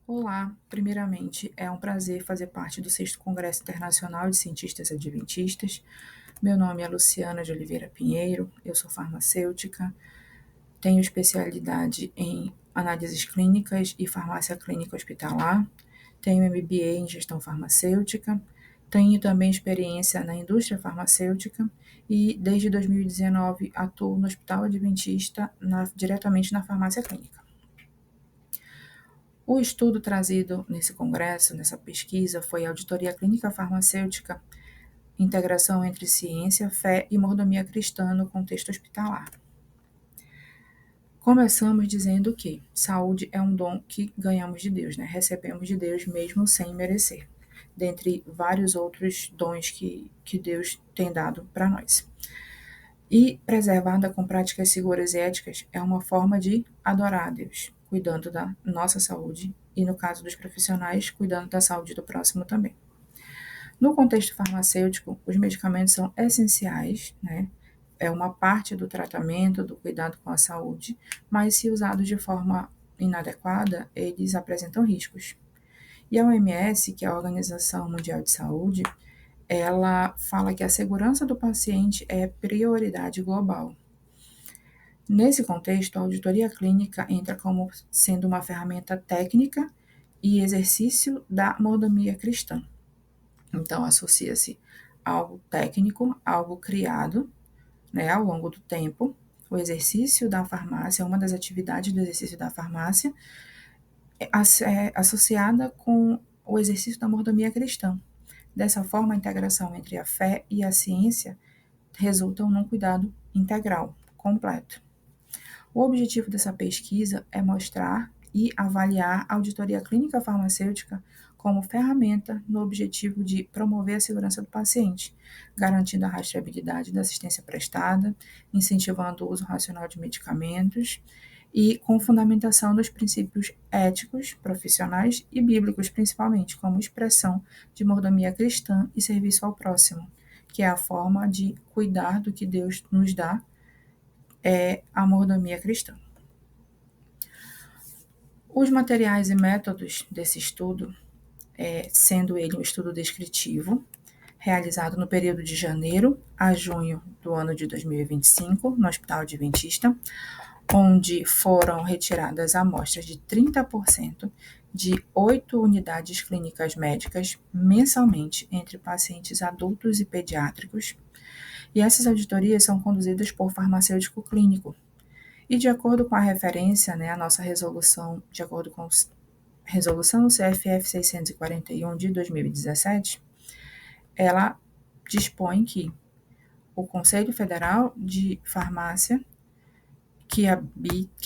Olá, primeiramente é um prazer fazer parte do 6º Congresso Internacional de Cientistas Adventistas. Meu nome é Luciana de Oliveira Pinheiro, eu sou farmacêutica, tenho especialidade em análises clínicas e farmácia clínica hospitalar, tenho MBA em gestão farmacêutica, tenho também experiência na indústria farmacêutica e desde 2019 atuo no Hospital Adventista diretamente na farmácia clínica. O estudo trazido nesse congresso, nessa pesquisa, foi a Auditoria Clínica Farmacêutica, integração entre ciência, fé e mordomia cristã no contexto hospitalar. Começamos dizendo que saúde é um dom que ganhamos de Deus, né? Recebemos de Deus mesmo sem merecer, dentre vários outros dons que Deus tem dado para nós. E preservada com práticas seguras e éticas é uma forma de adorar a Deus, cuidando da nossa saúde e, no caso dos profissionais, cuidando da saúde do próximo também. No contexto farmacêutico, os medicamentos são essenciais, né? É uma parte do tratamento, do cuidado com a saúde, mas se usados de forma inadequada, eles apresentam riscos. E a OMS, que é a Organização Mundial de Saúde, ela fala que a segurança do paciente é prioridade global. Nesse contexto, a auditoria clínica entra como sendo uma ferramenta técnica e exercício da mordomia cristã. Então, associa-se algo técnico, algo criado, né, ao longo do tempo. O exercício da farmácia, uma das atividades do exercício da farmácia, é associada com o exercício da mordomia cristã. Dessa forma, a integração entre a fé e a ciência resultam num cuidado integral, completo. O objetivo dessa pesquisa é mostrar e avaliar a auditoria clínica farmacêutica como ferramenta no objetivo de promover a segurança do paciente, garantindo a rastreabilidade da assistência prestada, incentivando o uso racional de medicamentos e com fundamentação dos princípios éticos, profissionais e bíblicos, principalmente, como expressão de mordomia cristã e serviço ao próximo, que é a forma de cuidar do que Deus nos dá, é a mordomia cristã. Os materiais e métodos desse estudo, sendo ele um estudo descritivo, realizado no período de janeiro a junho do ano de 2025, no Hospital Adventista, onde foram retiradas amostras de 30% de 8 unidades clínicas médicas mensalmente entre pacientes adultos e pediátricos. E essas auditorias são conduzidas por farmacêutico clínico. E de acordo com a referência, né, a nossa resolução, de acordo com a resolução CFF 641 de 2017, ela dispõe que o Conselho Federal de Farmácia, que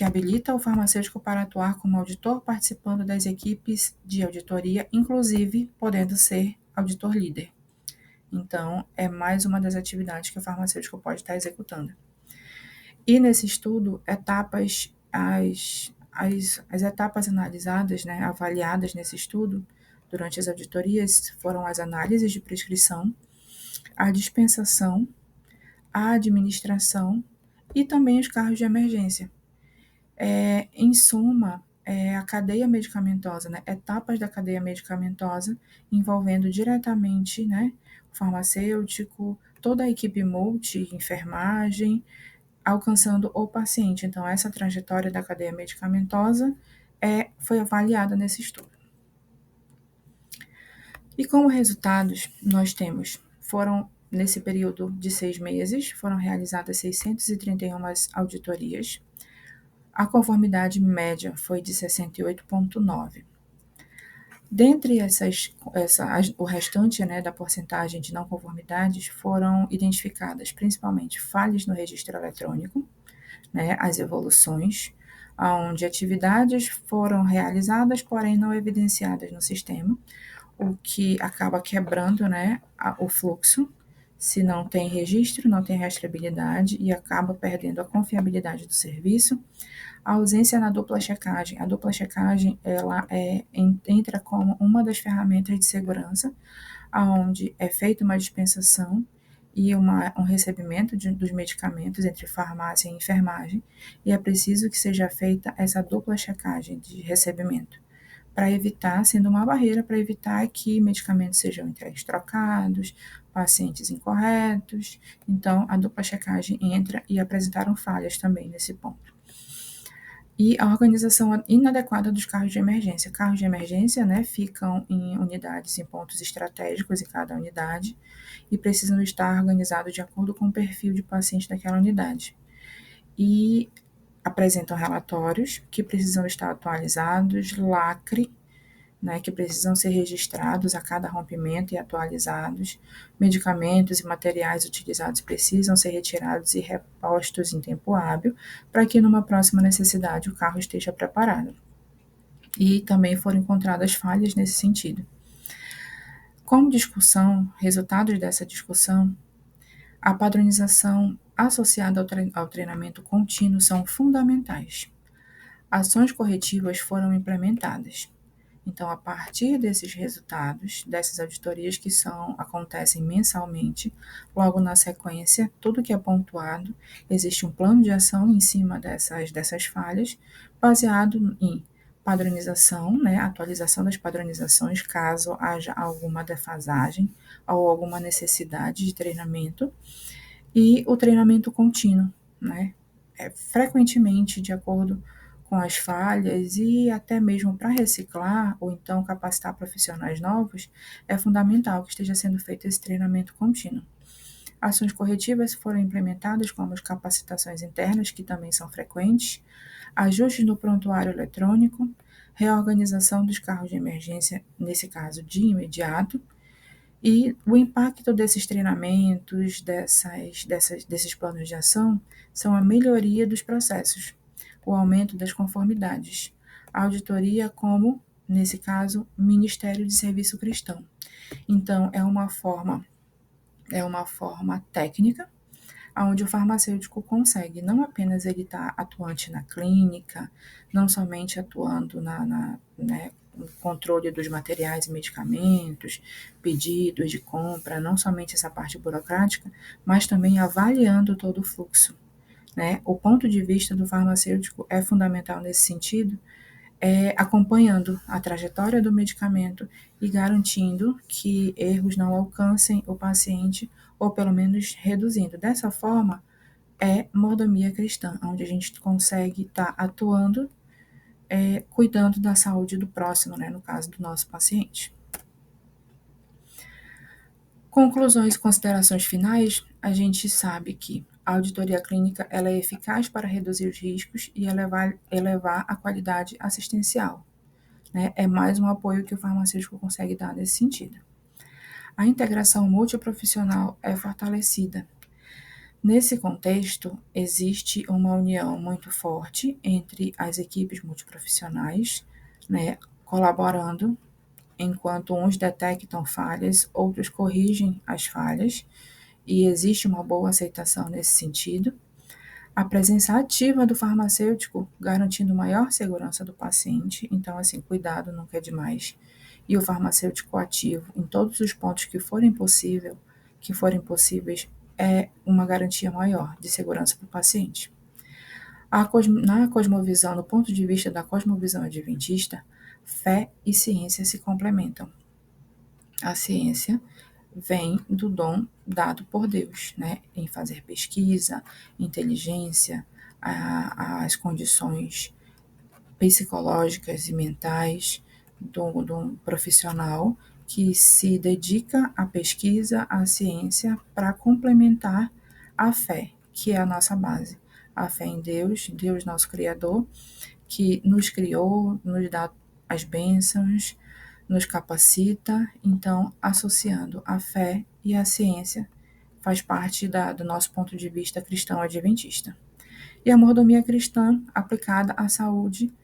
habilita o farmacêutico para atuar como auditor participando das equipes de auditoria, inclusive podendo ser auditor líder. Então, é mais uma das atividades que o farmacêutico pode estar executando. E nesse estudo, as etapas analisadas, né, avaliadas nesse estudo, durante as auditorias, foram as análises de prescrição, a dispensação, a administração e também os carros de emergência. Em suma, a cadeia medicamentosa, né, etapas da cadeia medicamentosa, envolvendo diretamente, né, o farmacêutico, toda a equipe multi, enfermagem, alcançando o paciente. Então, essa trajetória da cadeia medicamentosa foi avaliada nesse estudo. E como resultados, nós nesse período de 6 meses, foram realizadas 631 auditorias. A conformidade média foi de 68,9. Dentre o restante, né, da porcentagem de não conformidades, foram identificadas principalmente falhas no registro eletrônico, né, as evoluções, onde atividades foram realizadas, porém não evidenciadas no sistema, o que acaba quebrando, né, o fluxo. Se não tem registro, não tem rastreabilidade e acaba perdendo a confiabilidade do serviço. A ausência na dupla checagem. A dupla checagem, ela entra como uma das ferramentas de segurança, onde é feita uma dispensação e um recebimento dos medicamentos entre farmácia e enfermagem, e é preciso que seja feita essa dupla checagem de recebimento, para evitar, sendo uma barreira para evitar que medicamentos sejam entregues trocados, pacientes incorretos. Então, a dupla checagem entra e apresentaram falhas também nesse ponto. E a organização inadequada dos carros de emergência. Carros de emergência, né, ficam em unidades, em pontos estratégicos em cada unidade e precisam estar organizados de acordo com o perfil de paciente daquela unidade. E apresentam relatórios que precisam estar atualizados, lacre, né, que precisam ser registrados a cada rompimento e atualizados. Medicamentos e materiais utilizados precisam ser retirados e repostos em tempo hábil, para que numa próxima necessidade o carro esteja preparado. E também foram encontradas falhas nesse sentido. Como discussão, resultados dessa discussão, a padronização associada ao treinamento contínuo são fundamentais. Ações corretivas foram implementadas. Então, a partir desses resultados, dessas auditorias que acontecem mensalmente, logo na sequência, tudo que é pontuado, existe um plano de ação em cima dessas falhas, baseado em padronização, né, atualização das padronizações, caso haja alguma defasagem ou alguma necessidade de treinamento, e o treinamento contínuo, né, frequentemente de acordo com as falhas e até mesmo para reciclar ou então capacitar profissionais novos, é fundamental que esteja sendo feito esse treinamento contínuo. Ações corretivas foram implementadas, como as capacitações internas, que também são frequentes, ajustes no prontuário eletrônico, reorganização dos carros de emergência, nesse caso de imediato, e o impacto desses treinamentos, desses planos de ação, são a melhoria dos processos, o aumento das conformidades, a auditoria como, nesse caso, Ministério de Serviço Cristão. Então, é uma forma técnica, onde o farmacêutico consegue não apenas ele estar atuante na clínica, não somente atuando né, no controle dos materiais e medicamentos, pedidos de compra, não somente essa parte burocrática, mas também avaliando todo o fluxo. Né? O ponto de vista do farmacêutico é fundamental nesse sentido, acompanhando a trajetória do medicamento e garantindo que erros não alcancem o paciente, ou pelo menos reduzindo. Dessa forma, é mordomia cristã, onde a gente consegue estar atuando, cuidando da saúde do próximo, né, no caso do nosso paciente. Conclusões e considerações finais, a gente sabe que a auditoria clínica ela é eficaz para reduzir os riscos e elevar a qualidade assistencial. Né? É mais um apoio que o farmacêutico consegue dar nesse sentido. A integração multiprofissional é fortalecida. Nesse contexto, existe uma união muito forte entre as equipes multiprofissionais, né, colaborando, enquanto uns detectam falhas, outros corrigem as falhas, e existe uma boa aceitação nesse sentido. A presença ativa do farmacêutico, garantindo maior segurança do paciente, então, assim, cuidado nunca é demais. E o farmacêutico ativo em todos os pontos que forem possíveis, é uma garantia maior de segurança para o paciente. Na cosmovisão, no ponto de vista da cosmovisão adventista, fé e ciência se complementam. A ciência vem do dom dado por Deus, né, em fazer pesquisa, inteligência, as condições psicológicas e mentais do profissional que se dedica à pesquisa, à ciência, para complementar a fé, que é a nossa base. A fé em Deus, Deus nosso Criador, que nos criou, nos dá as bênçãos, nos capacita. Então, associando a fé e a ciência, faz parte do nosso ponto de vista cristão adventista. E a mordomia cristã aplicada à saúde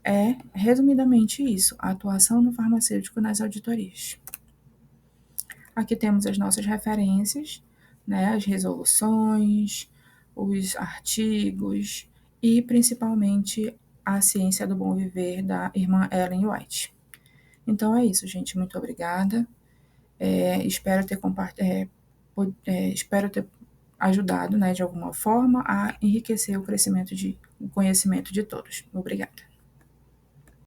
é, resumidamente, isso: a atuação no farmacêutico nas auditorias. Aqui temos as nossas referências, né, as resoluções, os artigos e, principalmente, a Ciência do Bom Viver, da irmã Ellen White. Então é isso, gente. Muito obrigada. Espero ter ajudado, né, de alguma forma, a enriquecer o conhecimento de todos. Obrigada.